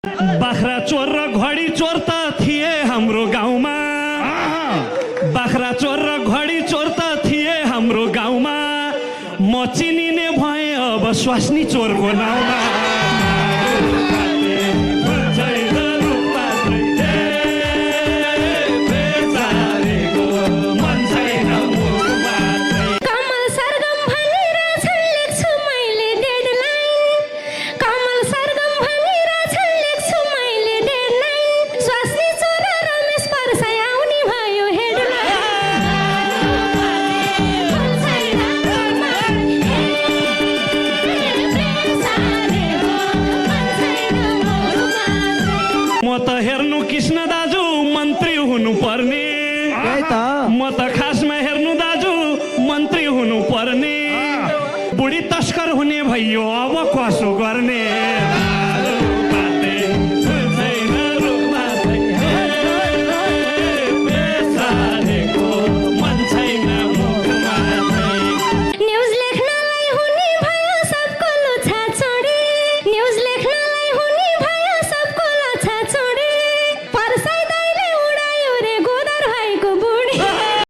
बाख्रा चोर र घडी चोर त थिए हाम्रो गाउँमा। बाख्रा चोर र घडी चोर त थिए हाम्रो गाउँमा। म चिनिने भएँ अब स्वास्नी चोरको नाउँमा। म त हेर्नु कृष्ण दाजु मन्त्री हुनु पर्ने। म त खासमा हेर्नु दाजु मन्त्री हुनु पर्ने। बुढी तस्कर हुने भइयो अब कसो